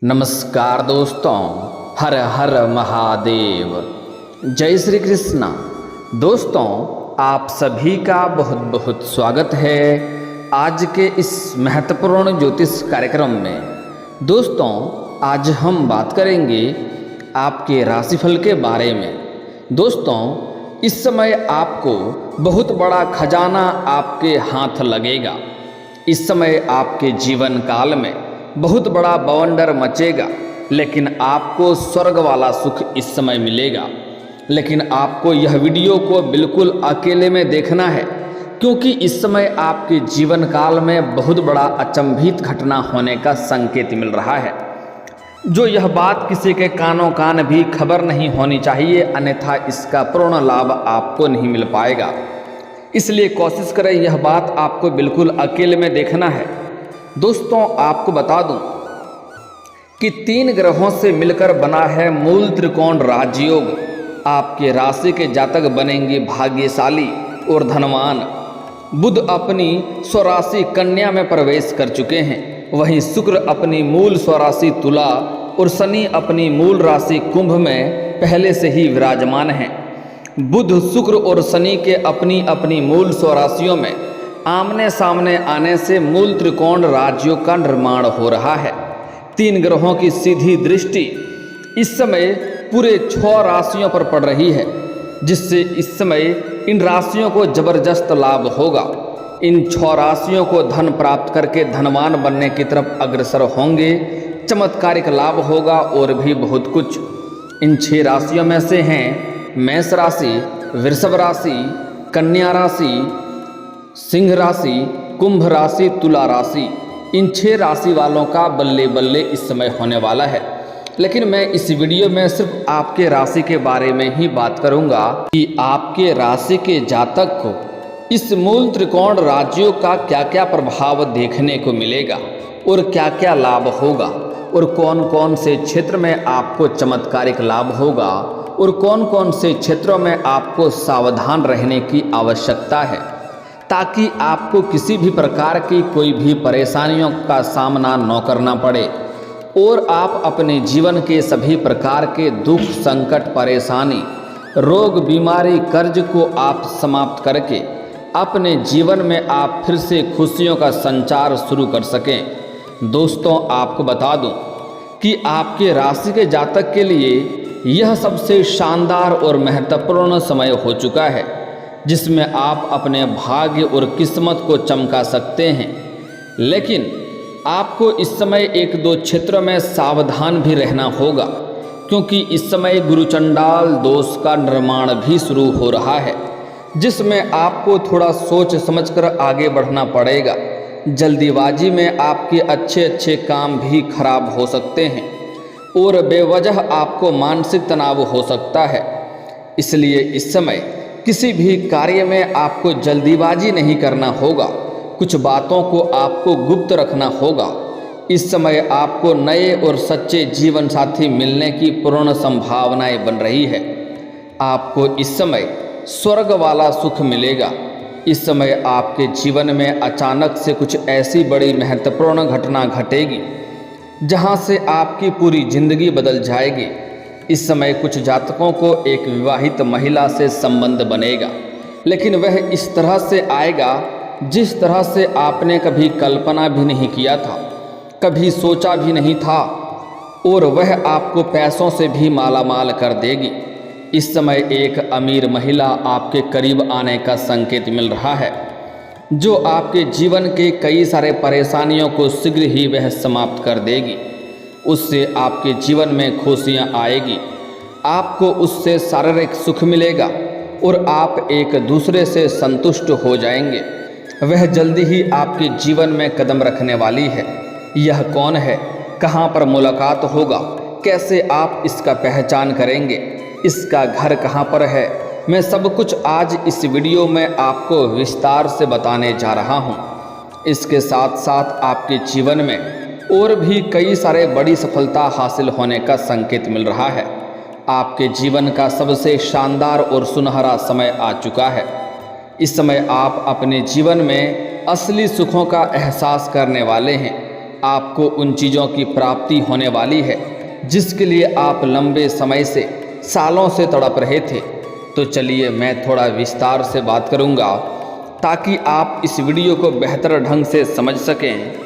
नमस्कार दोस्तों, हर हर महादेव, जय श्री कृष्णा। दोस्तों, आप सभी का बहुत बहुत स्वागत है आज के इस महत्वपूर्ण ज्योतिष कार्यक्रम में। दोस्तों, आज हम बात करेंगे आपके राशिफल के बारे में। दोस्तों, इस समय आपको बहुत बड़ा खजाना आपके हाथ लगेगा। इस समय आपके जीवन काल में बहुत बड़ा बवंडर मचेगा, लेकिन आपको स्वर्ग वाला सुख इस समय मिलेगा। लेकिन आपको यह वीडियो को बिल्कुल अकेले में देखना है, क्योंकि इस समय आपके जीवन काल में बहुत बड़ा अचंभित घटना होने का संकेत मिल रहा है। जो यह बात किसी के कानों कान भी खबर नहीं होनी चाहिए, अन्यथा इसका पूर्ण लाभ आपको नहीं मिल पाएगा। इसलिए कोशिश करें यह बात आपको बिल्कुल अकेले में देखना है। दोस्तों, आपको बता दूं कि 3 ग्रहों से मिलकर बना है मूल त्रिकोण राजयोग। आपके राशि के जातक बनेंगे भाग्यशाली और धनवान। बुध अपनी स्वराशि कन्या में प्रवेश कर चुके हैं, वहीं शुक्र अपनी मूल स्वराशि तुला और शनि अपनी मूल राशि कुंभ में पहले से ही विराजमान हैं। बुध, शुक्र और शनि के अपनी अपनी मूल स्वराशियों में आमने सामने आने से मूल त्रिकोण राजयोग का निर्माण हो रहा है। 3 ग्रहों की सीधी दृष्टि इस समय पूरे 6 राशियों पर पड़ रही है, जिससे इस समय इन राशियों को जबरदस्त लाभ होगा। इन 6 राशियों को धन प्राप्त करके धनवान बनने की तरफ अग्रसर होंगे। चमत्कारिक लाभ होगा और भी बहुत कुछ। इन 6 राशियों में से हैं मेष राशि, वृषभ राशि, कन्या राशि, सिंह राशि, कुंभ राशि, तुला राशि। इन 6 राशि वालों का बल्ले बल्ले इस समय होने वाला है। लेकिन मैं इस वीडियो में सिर्फ आपके राशि के बारे में ही बात करूंगा कि आपके राशि के जातक को इस मूल त्रिकोण राजयोग का क्या क्या प्रभाव देखने को मिलेगा और क्या क्या लाभ होगा, और कौन कौन से क्षेत्र में आपको चमत्कारिक लाभ होगा और कौन कौन से क्षेत्रों में आपको सावधान रहने की आवश्यकता है, ताकि आपको किसी भी प्रकार की कोई भी परेशानियों का सामना न करना पड़े और आप अपने जीवन के सभी प्रकार के दुख, संकट, परेशानी, रोग, बीमारी, कर्ज को आप समाप्त करके अपने जीवन में आप फिर से खुशियों का संचार शुरू कर सकें। दोस्तों, आपको बता दूं कि आपके राशि के जातक के लिए यह सबसे शानदार और महत्वपूर्ण समय हो चुका है, जिसमें आप अपने भाग्य और किस्मत को चमका सकते हैं। लेकिन आपको इस समय 1-2 क्षेत्रों में सावधान भी रहना होगा, क्योंकि इस समय गुरुचंडाल दोष का निर्माण भी शुरू हो रहा है, जिसमें आपको थोड़ा सोच समझकर आगे बढ़ना पड़ेगा। जल्दीबाजी में आपके अच्छे अच्छे काम भी खराब हो सकते हैं और बेवजह आपको मानसिक तनाव हो सकता है। इसलिए इस समय किसी भी कार्य में आपको जल्दीबाजी नहीं करना होगा। कुछ बातों को आपको गुप्त रखना होगा। इस समय आपको नए और सच्चे जीवन साथी मिलने की पूर्ण संभावनाएं बन रही है। आपको इस समय स्वर्ग वाला सुख मिलेगा। इस समय आपके जीवन में अचानक से कुछ ऐसी बड़ी महत्वपूर्ण घटना घटेगी, जहां से आपकी पूरी जिंदगी बदल जाएगी। इस समय कुछ जातकों को एक विवाहित महिला से संबंध बनेगा, लेकिन वह इस तरह से आएगा जिस तरह से आपने कभी कल्पना भी नहीं किया था, कभी सोचा भी नहीं था, और वह आपको पैसों से भी मालामाल कर देगी। इस समय एक अमीर महिला आपके करीब आने का संकेत मिल रहा है, जो आपके जीवन के कई सारे परेशानियों को शीघ्र ही वह समाप्त कर देगी। उससे आपके जीवन में खुशियाँ आएगी। आपको उससे शारीरिक सुख मिलेगा और आप एक दूसरे से संतुष्ट हो जाएंगे। वह जल्दी ही आपके जीवन में कदम रखने वाली है। यह कौन है, कहाँ पर मुलाकात होगा, कैसे आप इसका पहचान करेंगे, इसका घर कहाँ पर है, मैं सब कुछ आज इस वीडियो में आपको विस्तार से बताने जा रहा हूँ। इसके साथ साथ आपके जीवन में और भी कई सारे बड़ी सफलता हासिल होने का संकेत मिल रहा है। आपके जीवन का सबसे शानदार और सुनहरा समय आ चुका है। इस समय आप अपने जीवन में असली सुखों का एहसास करने वाले हैं। आपको उन चीज़ों की प्राप्ति होने वाली है जिसके लिए आप लंबे समय से, सालों से तड़प रहे थे। तो चलिए मैं थोड़ा विस्तार से बात करूंगा ताकि आप इस वीडियो को बेहतर ढंग से समझ सकें,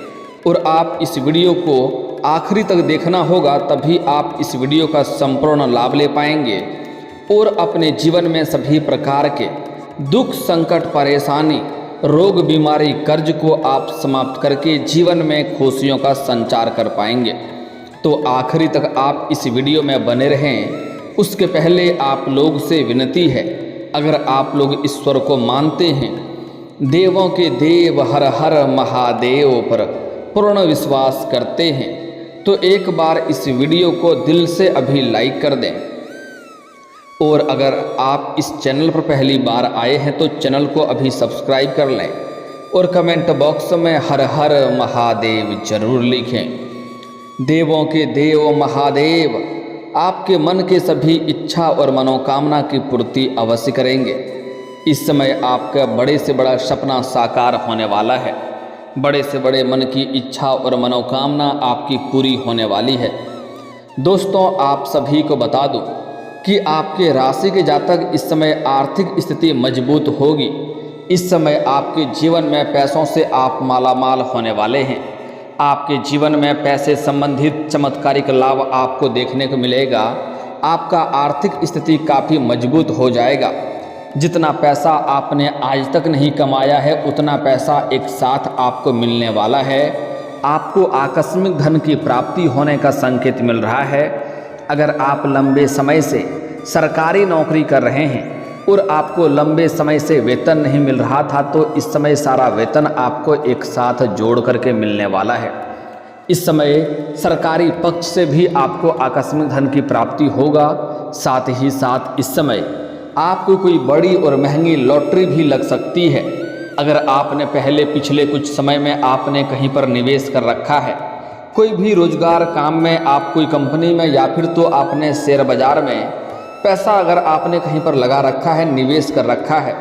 और आप इस वीडियो को आखिरी तक देखना होगा, तभी आप इस वीडियो का संपूर्ण लाभ ले पाएंगे और अपने जीवन में सभी प्रकार के दुख, संकट, परेशानी, रोग, बीमारी, कर्ज को आप समाप्त करके जीवन में खुशियों का संचार कर पाएंगे। तो आखिरी तक आप इस वीडियो में बने रहें। उसके पहले आप लोग से विनती है, अगर आप लोग ईश्वर को मानते हैं, देवों के देव हर हर महादेव पर पूर्ण विश्वास करते हैं, तो एक बार इस वीडियो को दिल से अभी लाइक कर दें। और अगर आप इस चैनल पर पहली बार आए हैं तो चैनल को अभी सब्सक्राइब कर लें और कमेंट बॉक्स में हर हर महादेव जरूर लिखें। देवों के देव महादेव आपके मन के सभी इच्छा और मनोकामना की पूर्ति अवश्य करेंगे। इस समय आपका बड़े से बड़ा सपना साकार होने वाला है। बड़े से बड़े मन की इच्छा और मनोकामना आपकी पूरी होने वाली है। दोस्तों, आप सभी को बता दूं कि आपके राशि के जातक इस समय आर्थिक स्थिति मजबूत होगी। इस समय आपके जीवन में पैसों से आप मालामाल होने वाले हैं। आपके जीवन में पैसे संबंधित चमत्कारिक लाभ आपको देखने को मिलेगा। आपका आर्थिक स्थिति काफ़ी मजबूत हो जाएगा। जितना पैसा आपने आज तक नहीं कमाया है उतना पैसा एक साथ आपको मिलने वाला है। आपको आकस्मिक धन की प्राप्ति होने का संकेत मिल रहा है। अगर आप लंबे समय से सरकारी नौकरी कर रहे हैं और आपको लंबे समय से वेतन नहीं मिल रहा था, तो इस समय सारा वेतन आपको एक साथ जोड़ करके मिलने वाला है। इस समय सरकारी पक्ष से भी आपको आकस्मिक धन की प्राप्ति होगा। साथ ही साथ इस समय आपको कोई बड़ी और महंगी लॉटरी भी लग सकती है। अगर आपने पहले पिछले कुछ समय में आपने कहीं पर निवेश कर रखा है, कोई भी रोजगार काम में, आप कोई कंपनी में, या फिर तो आपने शेयर बाजार में पैसा अगर आपने कहीं पर लगा रखा है, निवेश कर रखा है,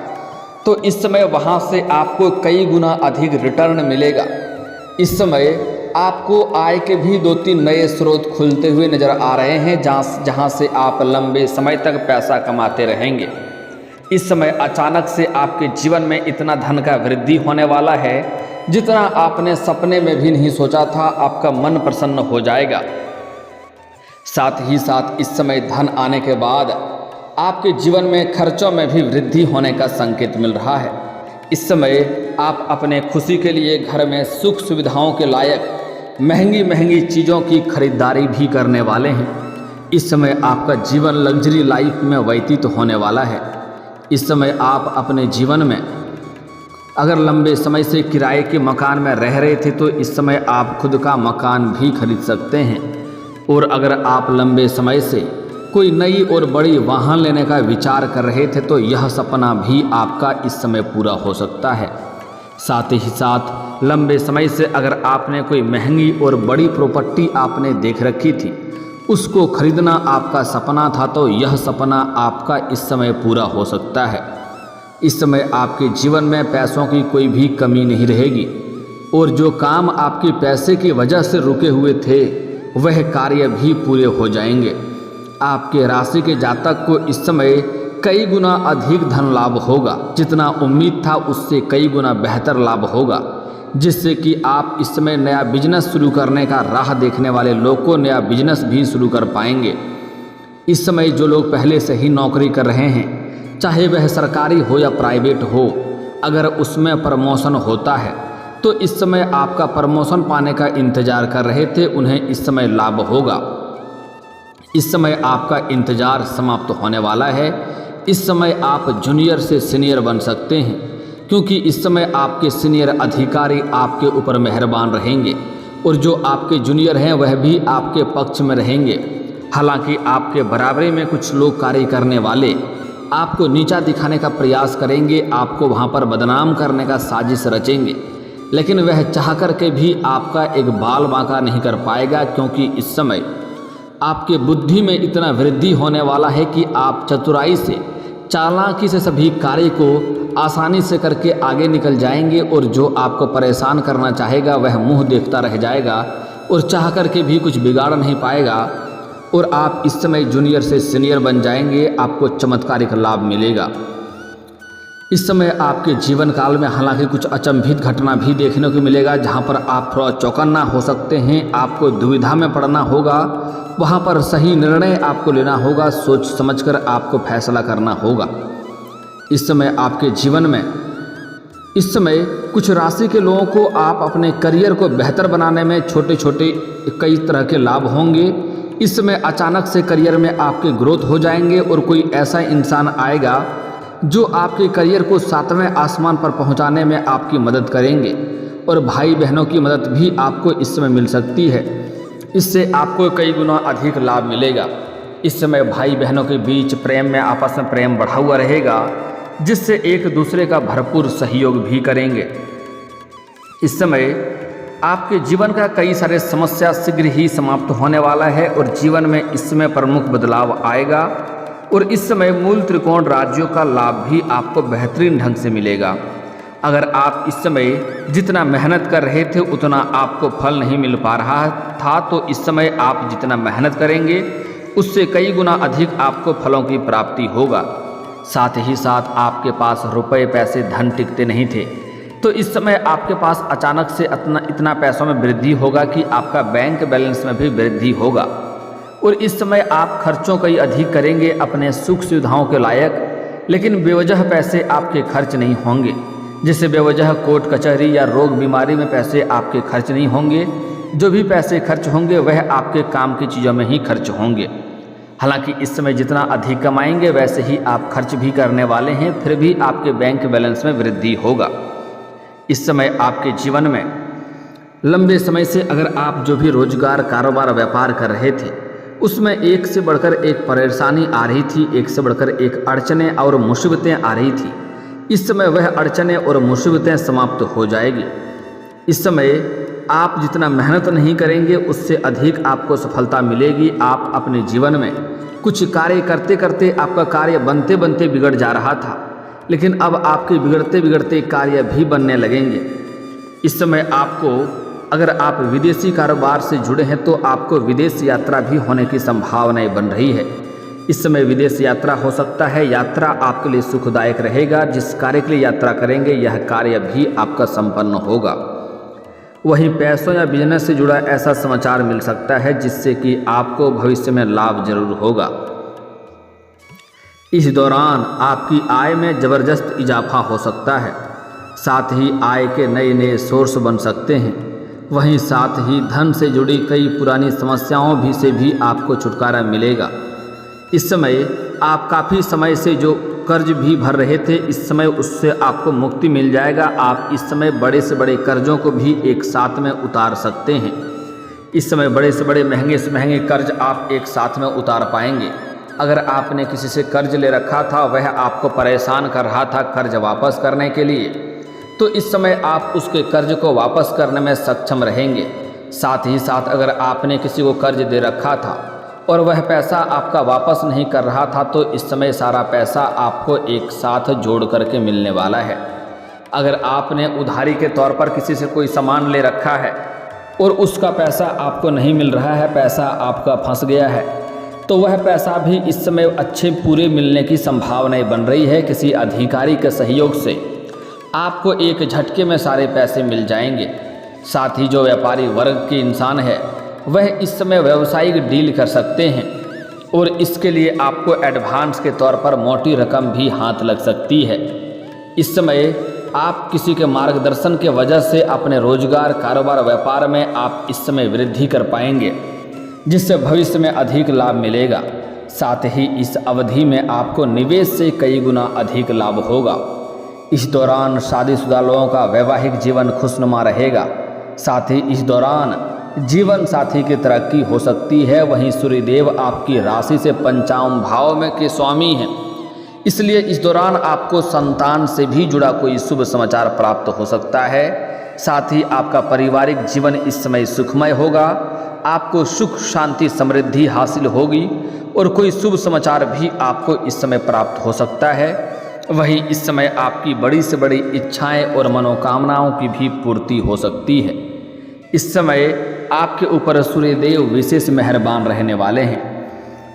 तो इस समय वहां से आपको कई गुना अधिक रिटर्न मिलेगा। इस समय आपको आय के भी 2-3 नए स्रोत खुलते हुए नजर आ रहे हैं, जहां से आप लंबे समय तक पैसा कमाते रहेंगे। इस समय अचानक से आपके जीवन में इतना धन का वृद्धि होने वाला है जितना आपने सपने में भी नहीं सोचा था। आपका मन प्रसन्न हो जाएगा। साथ ही साथ इस समय धन आने के बाद आपके जीवन में खर्चों में भी वृद्धि होने का संकेत मिल रहा है। इस समय आप अपने खुशी के लिए घर में सुख सुविधाओं के लायक महंगी महंगी चीज़ों की खरीदारी भी करने वाले हैं। इस समय आपका जीवन लग्जरी लाइफ में व्यतीत होने वाला है। इस समय आप अपने जीवन में अगर लंबे समय से किराए के मकान में रह रहे थे तो इस समय आप खुद का मकान भी खरीद सकते हैं। और अगर आप लंबे समय से कोई नई और बड़ी वाहन लेने का विचार कर रहे थे तो यह सपना भी आपका इस समय पूरा हो सकता है। साथ ही साथ लंबे समय से अगर आपने कोई महंगी और बड़ी प्रॉपर्टी आपने देख रखी थी, उसको खरीदना आपका सपना था, तो यह सपना आपका इस समय पूरा हो सकता है। इस समय आपके जीवन में पैसों की कोई भी कमी नहीं रहेगी और जो काम आपके पैसे की वजह से रुके हुए थे वह कार्य भी पूरे हो जाएंगे। आपके राशि के जातक को इस समय कई गुना अधिक धन लाभ होगा। जितना उम्मीद था उससे कई गुना बेहतर लाभ होगा, जिससे कि आप इस समय नया बिजनेस शुरू करने का राह देखने वाले लोग को नया बिजनेस भी शुरू कर पाएंगे। इस समय जो लोग पहले से ही नौकरी कर रहे हैं, चाहे वह सरकारी हो या प्राइवेट हो, अगर उसमें प्रमोशन होता है तो इस समय आपका प्रमोशन पाने का इंतजार कर रहे थे, उन्हें इस समय लाभ होगा। इस समय आपका इंतजार समाप्त होने वाला है। इस समय आप जूनियर से सीनियर बन सकते हैं, क्योंकि इस समय आपके सीनियर अधिकारी आपके ऊपर मेहरबान रहेंगे और जो आपके जूनियर हैं वह भी आपके पक्ष में रहेंगे। हालांकि आपके बराबरी में कुछ लोग कार्य करने वाले आपको नीचा दिखाने का प्रयास करेंगे, आपको वहां पर बदनाम करने का साजिश रचेंगे, लेकिन वह चाह कर के भी आपका एक बाल बांका नहीं कर पाएगा, क्योंकि इस समय आपके बुद्धि में इतना वृद्धि होने वाला है कि आप चतुराई से, चालाकी से सभी कार्य को आसानी से करके आगे निकल जाएंगे और जो आपको परेशान करना चाहेगा वह मुंह देखता रह जाएगा और चाह करके भी कुछ बिगाड़ नहीं पाएगा और आप इस समय जूनियर से सीनियर बन जाएंगे। आपको चमत्कारिक लाभ मिलेगा। इस समय आपके जीवन काल में हालांकि कुछ अचंभित घटना भी देखने को मिलेगा, जहां पर आप थोड़ा चौकन्ना हो सकते हैं। आपको दुविधा में पड़ना होगा, वहां पर सही निर्णय आपको लेना होगा, सोच समझकर आपको फैसला करना होगा। इस समय आपके जीवन में इस समय कुछ राशि के लोगों को आप अपने करियर को बेहतर बनाने में छोटे छोटे कई तरह के लाभ होंगे। इस समय अचानक से करियर में आपके ग्रोथ हो जाएंगे और कोई ऐसा इंसान आएगा जो आपके करियर को 7वें आसमान पर पहुंचाने में आपकी मदद करेंगे और भाई बहनों की मदद भी आपको इस समय मिल सकती है। इससे आपको कई गुना अधिक लाभ मिलेगा। इस समय भाई बहनों के बीच प्रेम में आपस में प्रेम बढ़ा हुआ रहेगा, जिससे एक दूसरे का भरपूर सहयोग भी करेंगे। इस समय आपके जीवन का कई सारे समस्या शीघ्र ही समाप्त होने वाला है और जीवन में इस समय प्रमुख बदलाव आएगा और इस समय मूल त्रिकोण राज्यों का लाभ भी आपको बेहतरीन ढंग से मिलेगा। अगर आप इस समय जितना मेहनत कर रहे थे उतना आपको फल नहीं मिल पा रहा था, तो इस समय आप जितना मेहनत करेंगे उससे कई गुना अधिक आपको फलों की प्राप्ति होगा। साथ ही साथ आपके पास रुपए पैसे धन टिकते नहीं थे, तो इस समय आपके पास अचानक से इतना पैसों में वृद्धि होगा कि आपका बैंक बैलेंस में भी वृद्धि होगा और इस समय आप खर्चों कई अधिक करेंगे अपने सुख सुविधाओं के लायक, लेकिन बेवजह पैसे आपके खर्च नहीं होंगे। जैसे बेवजह कोर्ट कचहरी या रोग बीमारी में पैसे आपके खर्च नहीं होंगे। जो भी पैसे खर्च होंगे वह आपके काम की चीज़ों में ही खर्च होंगे। हालांकि इस समय जितना अधिक कमाएंगे वैसे ही आप खर्च भी करने वाले हैं, फिर भी आपके बैंक बैलेंस में वृद्धि होगा। इस समय आपके जीवन में लंबे समय से अगर आप जो भी रोजगार कारोबार व्यापार कर रहे थे उसमें एक से बढ़कर एक परेशानी आ रही थी, एक से बढ़कर एक अड़चनें और मुसीबतें आ रही थी, इस समय वह अड़चनें और मुसीबतें समाप्त हो जाएगी। इस समय आप जितना मेहनत नहीं करेंगे उससे अधिक आपको सफलता मिलेगी। आप अपने जीवन में कुछ कार्य करते करते आपका कार्य बनते बनते बिगड़ जा रहा था, लेकिन अब आपके बिगड़ते बिगड़ते कार्य भी बनने लगेंगे। इस समय आपको अगर आप विदेशी कारोबार से जुड़े हैं तो आपको विदेश यात्रा भी होने की संभावनाएं बन रही है। इस समय विदेश यात्रा हो सकता है। यात्रा आपके लिए सुखदायक रहेगा। जिस कार्य के लिए यात्रा करेंगे यह कार्य भी आपका संपन्न होगा। वहीं पैसों या बिजनेस से जुड़ा ऐसा समाचार मिल सकता है जिससे कि आपको भविष्य में लाभ जरूर होगा। इस दौरान आपकी आय में ज़बरदस्त इजाफा हो सकता है। साथ ही आय के नए नए सोर्स बन सकते हैं। वहीं साथ ही धन से जुड़ी कई पुरानी समस्याओं भी से भी आपको छुटकारा मिलेगा। इस समय आप काफ़ी समय से जो कर्ज भी भर रहे थे, इस समय उससे आपको मुक्ति मिल जाएगा। आप इस समय बड़े से बड़े कर्जों को भी एक साथ में उतार सकते हैं। इस समय बड़े से बड़े महंगे से महंगे कर्ज आप एक साथ में उतार पाएंगे। अगर आपने किसी से कर्ज ले रखा था, वह आपको परेशान कर रहा था कर्ज वापस करने के लिए, तो इस समय आप उसके कर्ज को वापस करने में सक्षम रहेंगे। साथ ही साथ अगर आपने किसी को कर्ज दे रखा था और वह पैसा आपका वापस नहीं कर रहा था, तो इस समय सारा पैसा आपको एक साथ जोड़ करके मिलने वाला है। अगर आपने उधारी के तौर पर किसी से कोई सामान ले रखा है और उसका पैसा आपको नहीं मिल रहा है, पैसा आपका फंस गया है, तो वह पैसा भी इस समय अच्छे पूरे मिलने की संभावनाएं बन रही है। किसी अधिकारी के सहयोग से आपको एक झटके में सारे पैसे मिल जाएंगे। साथ ही जो व्यापारी वर्ग के इंसान है वह इस समय व्यावसायिक डील कर सकते हैं और इसके लिए आपको एडवांस के तौर पर मोटी रकम भी हाथ लग सकती है। इस समय आप किसी के मार्गदर्शन के वजह से अपने रोजगार कारोबार व्यापार में आप इस समय वृद्धि कर पाएंगे, जिससे भविष्य में अधिक लाभ मिलेगा। साथ ही इस अवधि में आपको निवेश से कई गुना अधिक लाभ होगा। इस दौरान शादीशुदा लोगों का वैवाहिक जीवन खुशनुमा रहेगा। साथ ही इस दौरान जीवन साथी की तरक्की हो सकती है। वहीं सूर्यदेव आपकी राशि से पंचम भाव में के स्वामी हैं, इसलिए इस दौरान आपको संतान से भी जुड़ा कोई शुभ समाचार प्राप्त हो सकता है। साथ ही आपका पारिवारिक जीवन इस समय सुखमय होगा। आपको सुख शांति समृद्धि हासिल होगी और कोई शुभ समाचार भी आपको इस समय प्राप्त हो सकता है। वहीं इस समय आपकी बड़ी से बड़ी इच्छाएं और मनोकामनाओं की भी पूर्ति हो सकती है। इस समय आपके ऊपर सूर्यदेव विशेष मेहरबान रहने वाले हैं।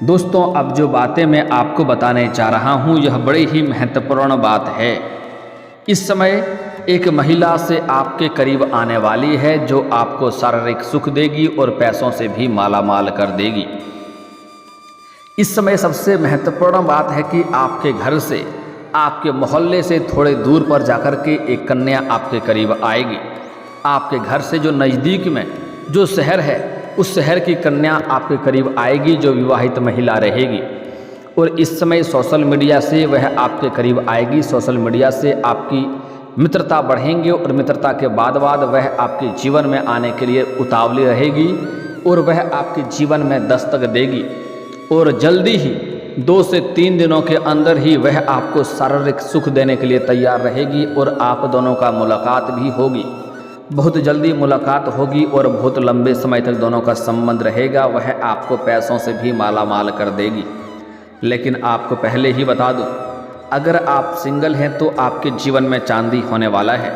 दोस्तों, अब जो बातें मैं आपको बताने जा रहा हूँ यह बड़ी ही महत्वपूर्ण बात है। इस समय एक महिला से आपके करीब आने वाली है जो आपको शारीरिक सुख देगी और पैसों से भी मालामाल कर देगी। इस समय सबसे महत्वपूर्ण बात है कि आपके घर से, आपके मोहल्ले से थोड़े दूर पर जाकर के एक कन्या आपके करीब आएगी। आपके घर से जो नज़दीक में जो शहर है उस शहर की कन्या आपके करीब आएगी जो विवाहित महिला रहेगी। और इस समय सोशल मीडिया से वह आपके करीब आएगी। सोशल मीडिया से आपकी मित्रता बढ़ेंगे और मित्रता के बाद वह आपके जीवन में आने के लिए उतावली रहेगी और वह आपके जीवन में दस्तक देगी। और जल्दी ही 2 से 3 दिनों के अंदर ही वह आपको शारीरिक सुख देने के लिए तैयार रहेगी और आप दोनों का मुलाकात भी होगी। बहुत जल्दी मुलाकात होगी और बहुत लंबे समय तक दोनों का संबंध रहेगा। वह आपको पैसों से भी मालामाल कर देगी। लेकिन आपको पहले ही बता दूं, अगर आप सिंगल हैं तो आपके जीवन में चांदी होने वाला है।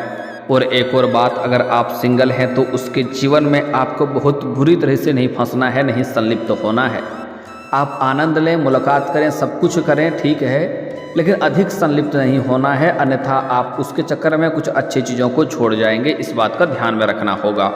और एक और बात, अगर आप सिंगल हैं तो उसके जीवन में आपको बहुत बुरी तरह से नहीं फंसना है, नहीं संलिप्त होना है। आप आनंद लें, मुलाकात करें, सब कुछ करें, ठीक है, लेकिन अधिक संलिप्त नहीं होना है, अन्यथा आप उसके चक्कर में कुछ अच्छी चीज़ों को छोड़ जाएंगे। इस बात का ध्यान में रखना होगा।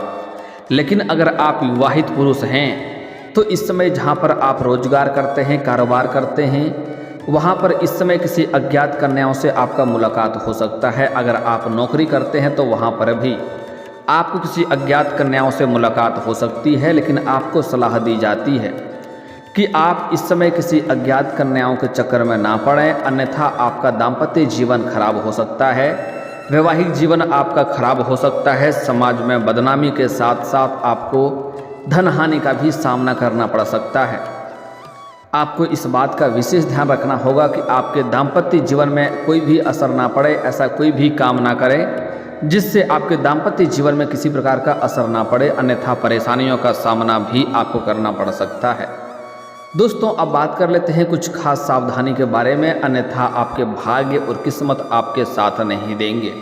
लेकिन अगर आप विवाहित पुरुष हैं तो इस समय जहाँ पर आप रोजगार करते हैं, कारोबार करते हैं, वहाँ पर इस समय किसी अज्ञात कन्याओं से आपका मुलाकात हो सकता है। अगर आप नौकरी करते हैं तो वहाँ पर भी आपको किसी अज्ञात कन्याओं से मुलाकात हो सकती है। लेकिन आपको सलाह दी जाती है कि आप इस समय किसी अज्ञात कन्याओं के चक्कर में ना पड़ें, अन्यथा आपका दाम्पत्य जीवन खराब हो सकता है, वैवाहिक जीवन आपका खराब हो सकता है। समाज में बदनामी के साथ साथ आपको धन हानि का भी सामना करना पड़ सकता है। आपको इस बात का विशेष ध्यान रखना होगा कि आपके दाम्पत्य जीवन में कोई भी असर ना पड़े, ऐसा कोई भी काम ना करें जिससे आपके दाम्पत्य जीवन में किसी प्रकार का असर ना पड़े, अन्यथा परेशानियों का सामना भी आपको करना पड़ सकता है। दोस्तों, अब बात कर लेते हैं कुछ खास सावधानी के बारे में, अन्यथा आपके भाग्य और किस्मत आपके साथ नहीं देंगे।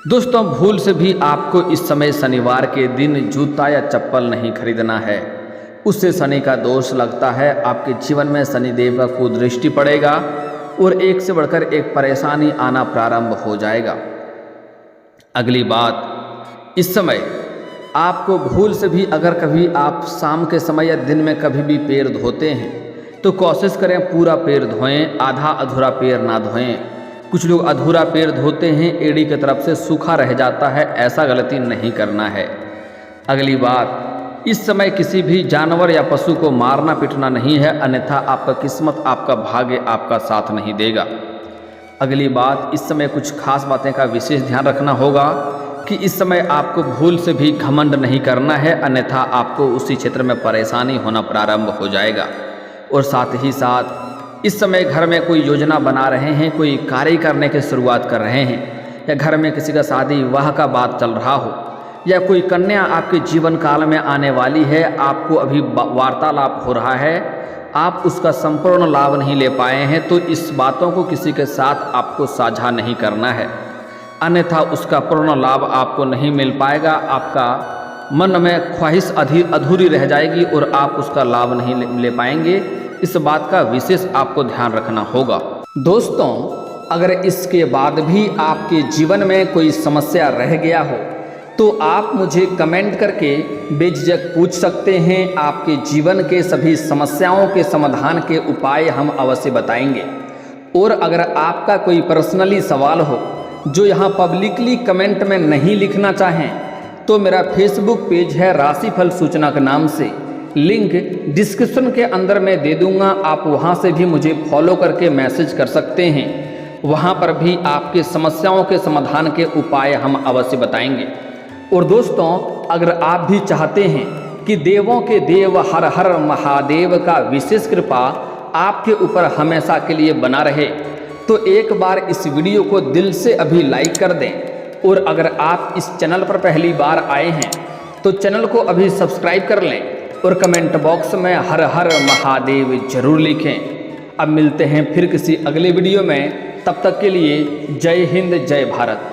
दोस्तों, भूल से भी आपको इस समय शनिवार के दिन जूता या चप्पल नहीं खरीदना है, उससे शनि का दोष लगता है। आपके जीवन में शनिदेव का कुदृष्टि पड़ेगा और एक से बढ़कर एक परेशानी आना प्रारंभ हो जाएगा। अगली बात, इस समय आपको भूल से भी अगर कभी आप शाम के समय या दिन में कभी भी पैर धोते हैं तो कोशिश करें पूरा पैर धोएं, आधा अधूरा पैर ना धोएं। कुछ लोग अधूरा पैर धोते हैं, एड़ी की तरफ से सूखा रह जाता है, ऐसा गलती नहीं करना है। अगली बात, इस समय किसी भी जानवर या पशु को मारना पीटना नहीं है, अन्यथा आपका किस्मत, आपका भाग्य आपका साथ नहीं देगा। अगली बात, इस समय कुछ खास बातें का विशेष ध्यान रखना होगा कि इस समय आपको भूल से भी घमंड नहीं करना है, अन्यथा आपको उसी क्षेत्र में परेशानी होना प्रारंभ हो जाएगा। और साथ ही साथ इस समय घर में कोई योजना बना रहे हैं, कोई कार्य करने की शुरुआत कर रहे हैं, या घर में किसी का शादी विवाह का बात चल रहा हो, या कोई कन्या आपके जीवन काल में आने वाली है, आपको अभी वार्तालाप हो रहा है, आप उसका संपूर्ण लाभ नहीं ले पाए हैं, तो इस बातों को किसी के साथ आपको साझा नहीं करना है, अन्यथा उसका पूर्ण लाभ आपको नहीं मिल पाएगा। आपका मन में ख्वाहिश अधूरी रह जाएगी और आप उसका लाभ नहीं ले पाएंगे। इस बात का विशेष आपको ध्यान रखना होगा। दोस्तों, अगर इसके बाद भी आपके जीवन में कोई समस्या रह गया हो तो आप मुझे कमेंट करके बेझिझक पूछ सकते हैं। आपके जीवन के सभी समस्याओं के समाधान के उपाय हम अवश्य बताएंगे। और अगर आपका कोई पर्सनली सवाल हो जो यहाँ पब्लिकली कमेंट में नहीं लिखना चाहें तो मेरा फेसबुक पेज है राशिफल सूचना के नाम से, लिंक डिस्क्रिप्शन के अंदर मैं दे दूंगा। आप वहाँ से भी मुझे फॉलो करके मैसेज कर सकते हैं। वहाँ पर भी आपके समस्याओं के समाधान के उपाय हम अवश्य बताएंगे। और दोस्तों, अगर आप भी चाहते हैं कि देवों के देव हर हर महादेव का विशेष कृपा आपके ऊपर हमेशा के लिए बना रहे तो एक बार इस वीडियो को दिल से अभी लाइक कर दें। और अगर आप इस चैनल पर पहली बार आए हैं तो चैनल को अभी सब्सक्राइब कर लें और कमेंट बॉक्स में हर हर महादेव जरूर लिखें। अब मिलते हैं फिर किसी अगले वीडियो में। तब तक के लिए जय हिंद जय भारत।